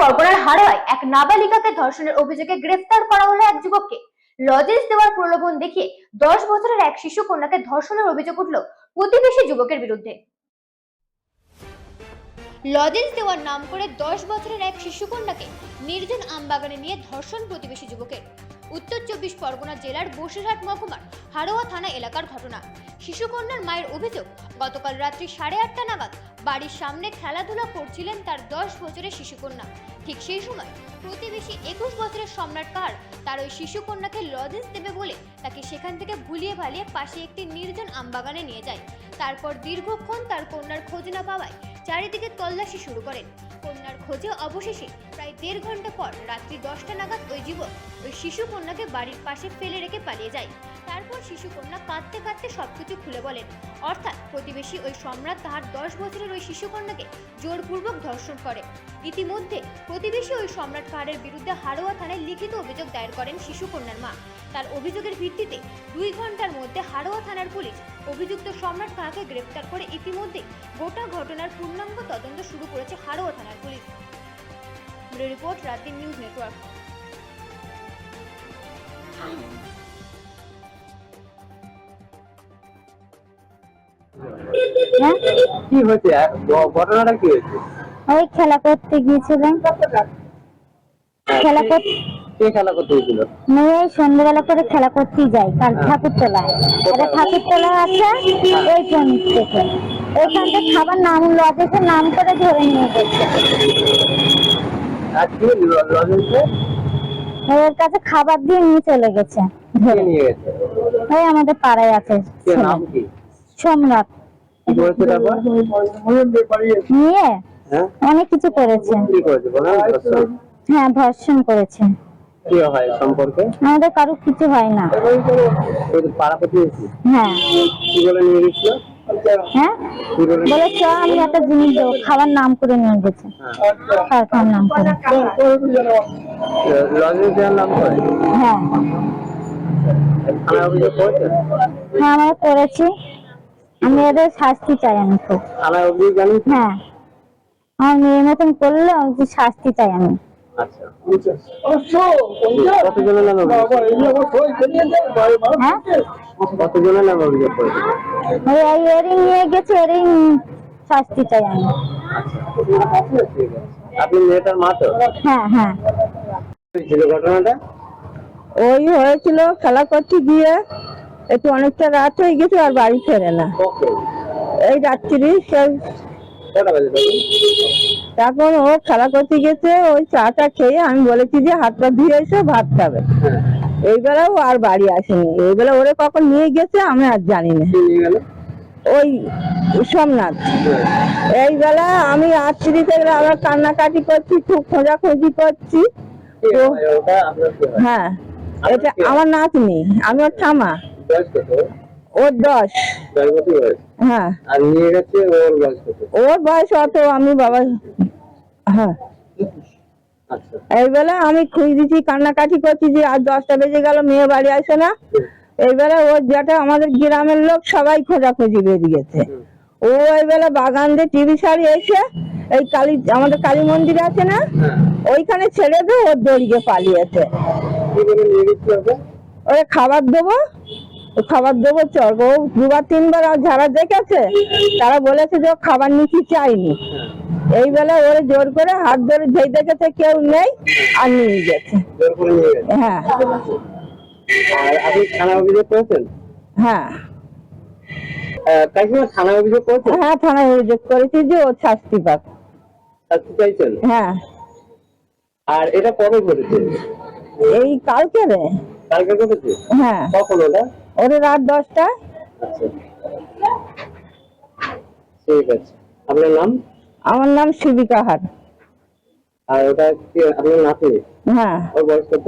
পরগনার হাড়োয়ায় এক নাবালিকাকে ধর্ষণের অভিযোগে গ্রেফতার করা হলো এক যুবককে। লজেন্স দেওয়ার প্রলোভন দেখিয়ে 10 বছরের এক শিশু কন্যাকে ধর্ষণের অভিযোগ উঠল প্রতিবেশী যুবকের বিরুদ্ধে। লজেন্স দেওয়ার নাম করে 10 বছরের এক শিশু কন্যাকে নির্জন আমবাগানে নিয়ে ধর্ষণ প্রতিবেশী যুবকের। উত্তর 24 পরগনা জেলার বসিরহাট মহকুমার হাড়োয়া থানা এলাকার ঘটনা। শিশু কন্যার মায়ের অভিযোগ, গতকাল রাত্রি 8:30 নাগাদ বাড়ির সামনে খেলাধুলা করছিলেন তার 10 বছরের শিশু কন্যা। ঠিক সেই সময় প্রতিবেশী 21 বছরের সম্রাট কাহার তার ওই শিশু কন্যাকে লজেন্স দেবে বলে তাকে সেখান থেকে ভুলিয়ে ভালিয়ে পাশে একটি নির্জন আমবাগানে নিয়ে যায়। তারপর দীর্ঘক্ষণ তার কন্যার খোঁজ না পাওয়ায় চারিদিকে তল্লাশি শুরু করেন। কন্যার খোঁজে অবশেষে প্রায় 1.5 ঘন্টা পর রাত্রি 10টা নাগাদ ওই যুবক ওই শিশু কন্যাকে বাড়ির পাশে ফেলে রেখে পালিয়ে যায়। তারপর শিশু কন্যা কাঁদতে কাঁদতে সবকিছু খুলে বলেন। অর্থাৎ প্রতিবেশী ওই সম্রাট তাহার 10 বছরের ওই শিশু কন্যাকে জোরপূর্বক ধর্ষণ করে। ইতিমধ্যে প্রতিবেশী ওই সম্রাট কাহারের বিরুদ্ধে হাড়োয়া থানায় লিখিত অভিযোগ দায়ের করেন শিশু কন্যার মা। তার অভিযোগের ভিত্তিতে 2 ঘন্টার মধ্যে হাড়োয়া থানার পুলিশ অভিযুক্ত সম্রাট কাহাকে গ্রেফতার করে ইতিমধ্যে গোটা ঘটনার পূর্ণাঙ্গ তদন্ত শুরু করেছে হাড়োয়া থানার পুলিশ। Report রাতদিন news network. কি হয়েছে? ঘটনাটা কি হয়েছে? ওই খেলা করতে গিয়েছিলাম। খেলা করতে গেছিল? মেয়ে সন্ধ্যাবেলা করে খেলা করতেই যাই। কাল ঠাকুরতলায় একটা ঠাকুরতলা আছে, ওই পয়েন্ট থেকে ওইখানটা খাবার নাম লজেন্সের নাম করে ধরে নিয়ে গেছে। ওর কাছে খাবার দিয়ে নিয়ে চলে গেছে, ধরে নিয়ে গেছে। ওই আমাদের পাড়ায় আছে সম্রাট। নিয়ে অনেক কিছু করেছে। হ্যাঁ, ধর্ষণ করেছে। কি হয় সম্পর্কে? আমাদের কারো কিছু হয় না। হ্যাঁ। কি বলে নিয়ে গেছিল? হ্যাঁ, বলেছে আমি একটা জিনিস দেবো, খাবার নাম করে নিয়ে গেছে। খাবার নাম করে। হ্যাঁ। হ্যাঁ, আমরা করেছি। আমি এদের শাস্তি চাই। আমি তো হ্যাঁ, আমার মেয়ের মতন করলে শাস্তি চাই আমি। এরিং নিয়ে গেছে, এরিং শাস্তি চাই আমি। আপনি মেয়েটার মা তো? হ্যাঁ হ্যাঁ। ঘটনাটা ওই হয়েছিল খেলা করতে গিয়ে একটু অনেকটা রাত হয়ে গেছে, আর বাড়ি ফেরে না। এই রাত্রি তখন ও খেলা করতে গেছে, ওই চাটা খেয়ে আমি বলেছি যে হাত পা ধুয়ে এসে ভাত খাবে। এইবেলা ও আর বাড়ি আসেনি। এইবেলা ওরে কখন নিয়ে গেছে আমি আর জানি না। ওই সোমনাথ। এইবেলা আমি আসছি থেকে আমরা কান্নাকাটি করছি, খুব খোঁজাখুঁজি করছি। হ্যাঁ, এটা আমার নাতনি, আমি ওর ঠামা। ওর 10। হ্যাঁ। আর নিয়ে গেছে ওর বয়স অত আমি বাবা। হ্যাঁ। এইবেলা আমি খুঁজছি, কান্নাকাটি করছি যে আজ 10টা বেজে গেল, মেয়ে বাড়ি আসে না। এইবেলা ওর যেটা আমাদের গ্রামের লোক সবাই খোঁজাখুঁজি বেরিয়েছে। ও এইবেলা বাগান দিয়ে টিভি সারি এসে এই আমাদের কালী মন্দির আছে না, ওইখানে ছেড়ে দিয়ে ওর দড়িয়ে পালিয়েছে। ওরে খাবার দেবো চল। ও 2-3 বার যারা দেখেছে তারা বলেছে যে ও খাবার নিতে চাইনি। এই বেলা ওরে জোর করে হাত ধরে যেই দেখেছে কেউ নেই আর নিয়ে গেছে। হ্যাঁ। আর আপনি থানা অভিযোগ করেছেন? হ্যাঁ। থানায় অভিযোগ করেছেন? হ্যাঁ, থানায় অভিযোগ করেছি যে ও শাস্তি পাক। শাস্তি চাইছেন? হ্যাঁ। আর এটা কবে ঘটেছে? এই কালকে ঘটেছে? হ্যাঁ। কখন ওটা? ওরে রাত 10টায়। ঠিক আছে। আপনার নাম? আমার নাম শিবিকা হাট। আর ওটা কি আপনার নাতনি? হ্যাঁ। ওর বয়স কত?